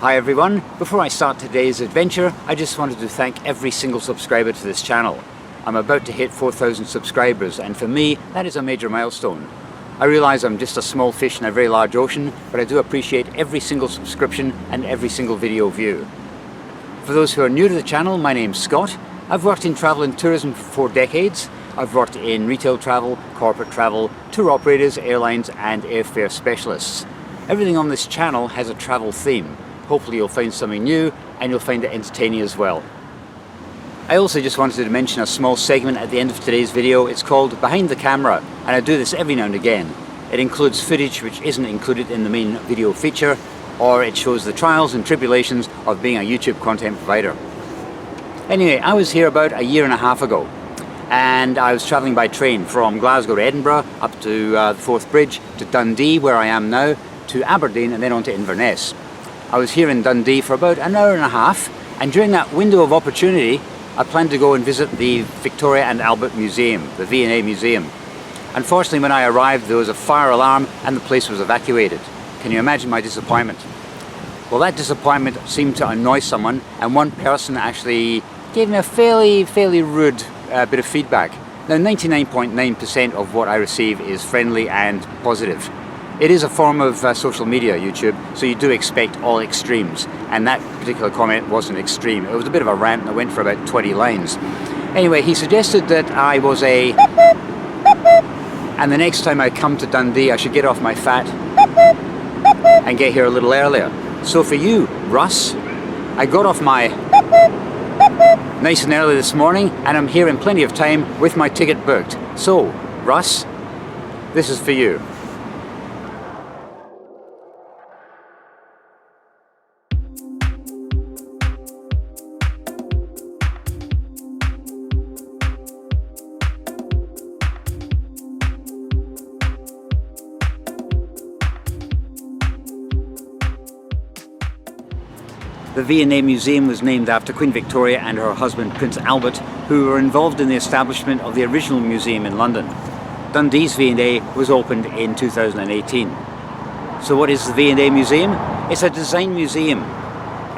Hi everyone, before I start today's adventure, I just wanted to thank every single subscriber to this channel. I'm about to hit 4,000 subscribers, and for me, that is a major milestone. I realise I'm just a small fish in a very large ocean, but I do appreciate every single subscription and every single video view. For those who are new to the channel, my name's Scott. I've worked in travel and tourism for 4 decades. I've worked in retail travel, corporate travel, tour operators, airlines and airfare specialists. Everything on this channel has a travel theme. Hopefully you'll find something new and you'll find it entertaining as well. I also just wanted to mention a small segment at the end of today's video. It's called Behind the Camera, and I do this every now and again. It includes footage which isn't included in the main video feature, or it shows the trials and tribulations of being a YouTube content provider. Anyway, I was here about a year and a half ago, and I was travelling by train from Glasgow to Edinburgh, up to the Forth Bridge, to Dundee, where I am now, to Aberdeen and then on to Inverness. I was here in Dundee for about an hour and a half, and during that window of opportunity I planned to go and visit the Victoria and Albert Museum, the V&A Museum. Unfortunately, when I arrived there was a fire alarm and the place was evacuated. Can you imagine my disappointment? Well, that disappointment seemed to annoy someone, and one person actually gave me a fairly rude bit of feedback. Now 99.9% of what I receive is friendly and positive. It is a form of social media, YouTube, so you do expect all extremes, and that particular comment wasn't extreme. It was a bit of a rant that went for about 20 lines. Anyway, he suggested that I was and the next time I come to Dundee I should get off my fat and get here a little earlier. So for you, Russ, I got off my nice and early this morning, and I'm here in plenty of time with my ticket booked. So, Russ, this is for you. The V&A Museum was named after Queen Victoria and her husband Prince Albert, who were involved in the establishment of the original museum in London. Dundee's V&A was opened in 2018. So what is the V&A Museum? It's a design museum.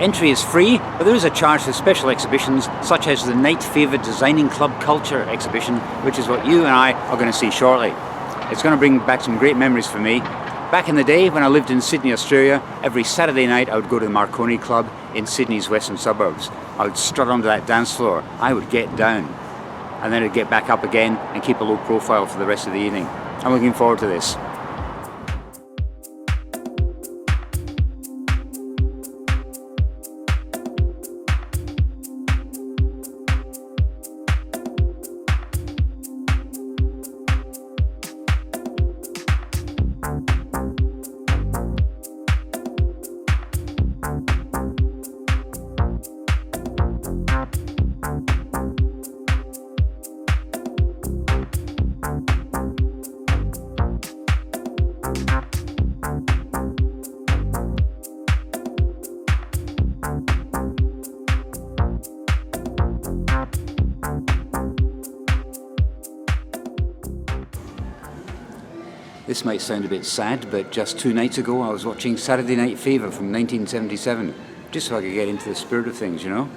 Entry is free, but there is a charge for special exhibitions such as the Night Fever Designing Club Culture exhibition, which is what you and I are going to see shortly. It's going to bring back some great memories for me. Back in the day when I lived in Sydney, Australia, every Saturday night I would go to the Marconi Club in Sydney's western suburbs. I would strut onto that dance floor, I would get down, and then I'd get back up again and keep a low profile for the rest of the evening. I'm looking forward to this. This might sound a bit sad, but just 2 nights ago I was watching Saturday Night Fever from 1977, just so I could get into the spirit of things, you know?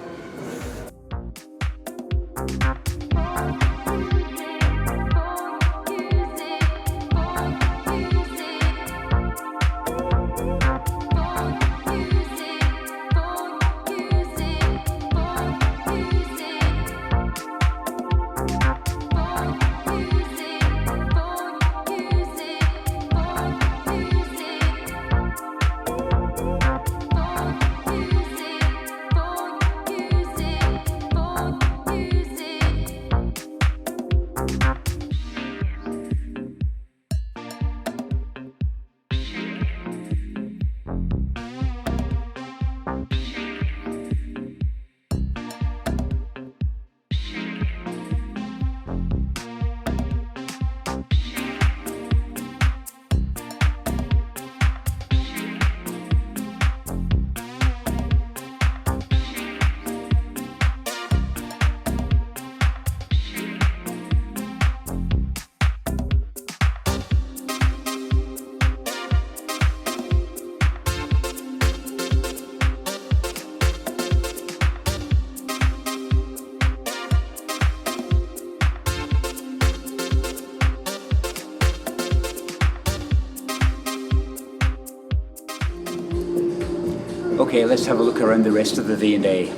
Okay, let's have a look around the rest of the V&A.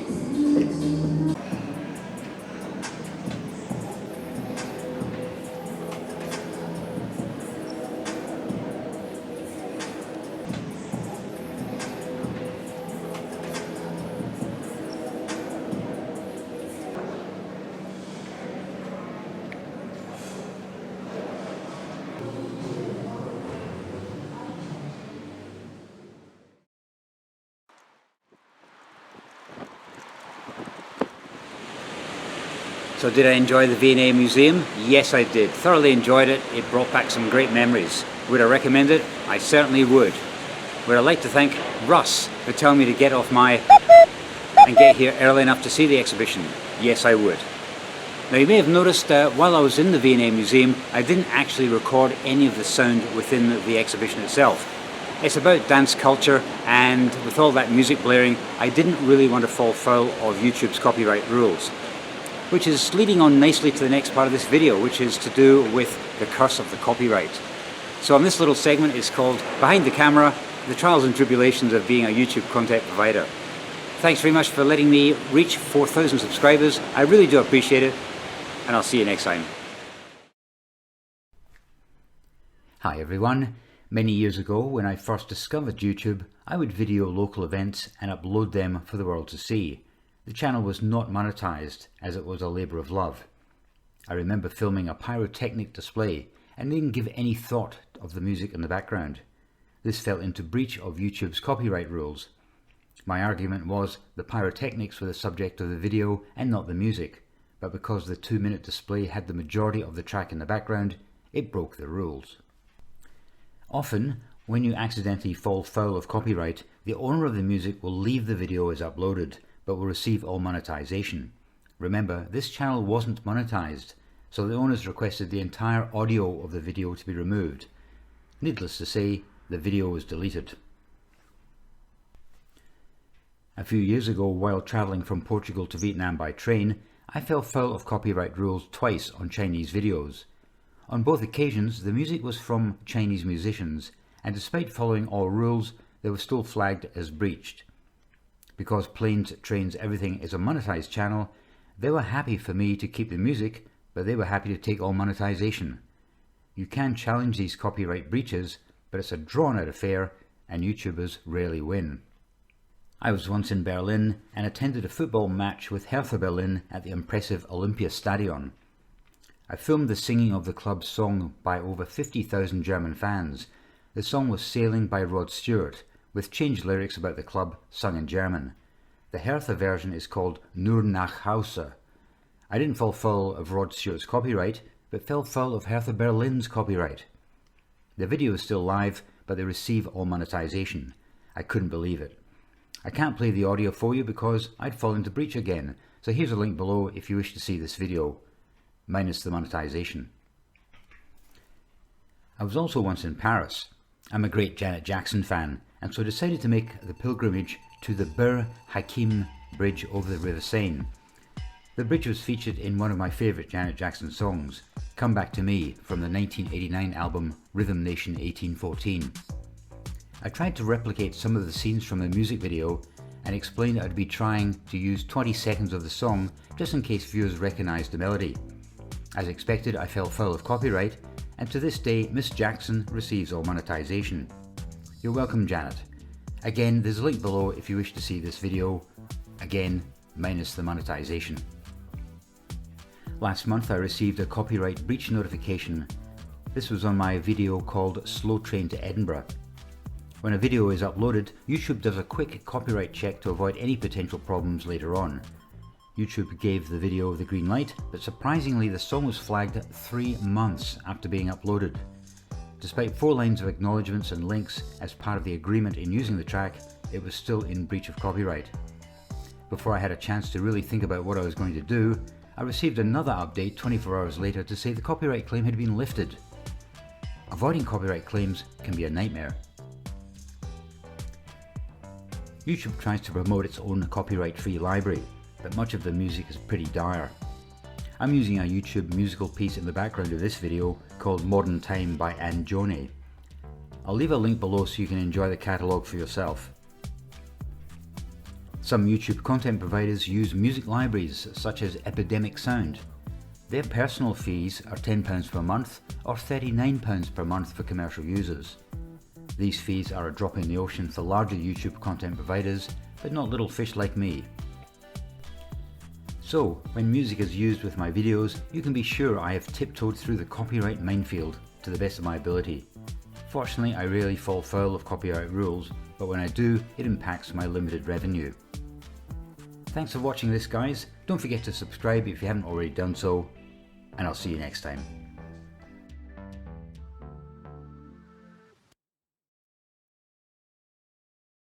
So did I enjoy the V&A Museum? Yes, I did. Thoroughly enjoyed it. It brought back some great memories. Would I recommend it? I certainly would. Would I like to thank Russ for telling me to get off my and get here early enough to see the exhibition? Yes, I would. Now you may have noticed while I was in the V&A Museum, I didn't actually record any of the sound within the exhibition itself. It's about dance culture, and with all that music blaring, I didn't really want to fall foul of YouTube's copyright rules. Which is leading on nicely to the next part of this video, which is to do with the curse of the copyright. So on this little segment, it's called Behind the Camera, the Trials and Tribulations of Being a YouTube Content Provider. Thanks very much for letting me reach 4,000 subscribers. I really do appreciate it, and I'll see you next time. Hi everyone. Many years ago, when I first discovered YouTube, I would video local events and upload them for the world to see. The channel was not monetized, as it was a labour of love. I remember filming a pyrotechnic display and didn't give any thought of the music in the background. This fell into breach of YouTube's copyright rules. My argument was the pyrotechnics were the subject of the video and not the music, but because the 2-minute display had the majority of the track in the background, it broke the rules. Often, when you accidentally fall foul of copyright, the owner of the music will leave the video as uploaded, but will receive all monetization. Remember, this channel wasn't monetized, so the owners requested the entire audio of the video to be removed. Needless to say, the video was deleted. A few years ago, while travelling from Portugal to Vietnam by train, I fell foul of copyright rules twice on Chinese videos. On both occasions, the music was from Chinese musicians, and despite following all rules, they were still flagged as breached. Because Planes, Trains, Everything is a monetized channel, they were happy for me to keep the music, but they were happy to take all monetization. You can challenge these copyright breaches, but it's a drawn-out affair, and YouTubers rarely win. I was once in Berlin and attended a football match with Hertha Berlin at the impressive Olympiastadion. I filmed the singing of the club's song by over 50,000 German fans. The song was Sailing by Rod Stewart, with changed lyrics about the club sung in German. The Hertha version is called Nur nach Hause. I didn't fall foul of Rod Stewart's copyright, but fell foul of Hertha Berlin's copyright. The video is still live, but they receive all monetization. I couldn't believe it. I can't play the audio for you because I'd fall into breach again, so here's a link below if you wish to see this video, minus the monetization. I was also once in Paris. I'm a great Janet Jackson fan, and so decided to make the pilgrimage to the Bir Hakeim Bridge over the River Seine. The bridge was featured in one of my favourite Janet Jackson songs, Come Back to Me, from the 1989 album Rhythm Nation 1814. I tried to replicate some of the scenes from the music video and explained I'd be trying to use 20 seconds of the song just in case viewers recognised the melody. As expected, I fell foul of copyright, and to this day Miss Jackson receives all monetization. You're welcome, Janet. Again, there's a link below if you wish to see this video, again minus the monetization. Last month I received a copyright breach notification. This was on my video called Slow Train to Edinburgh. When a video is uploaded, YouTube does a quick copyright check to avoid any potential problems later on. YouTube gave the video the green light, but surprisingly the song was flagged 3 months after being uploaded. Despite 4 lines of acknowledgements and links as part of the agreement in using the track, it was still in breach of copyright. Before I had a chance to really think about what I was going to do, I received another update 24 hours later to say the copyright claim had been lifted. Avoiding copyright claims can be a nightmare. YouTube tries to promote its own copyright-free library, but much of the music is pretty dire. I'm using a YouTube musical piece in the background of this video called Modern Time by Anjone. I'll leave a link below so you can enjoy the catalogue for yourself. Some YouTube content providers use music libraries such as Epidemic Sound. Their personal fees are £10 per month or £39 per month for commercial users. These fees are a drop in the ocean for larger YouTube content providers, but not little fish like me. So, when music is used with my videos, you can be sure I have tiptoed through the copyright minefield to the best of my ability. Fortunately, I rarely fall foul of copyright rules, but when I do, it impacts my limited revenue. Thanks for watching this, guys. Don't forget to subscribe if you haven't already done so, and I'll see you next time.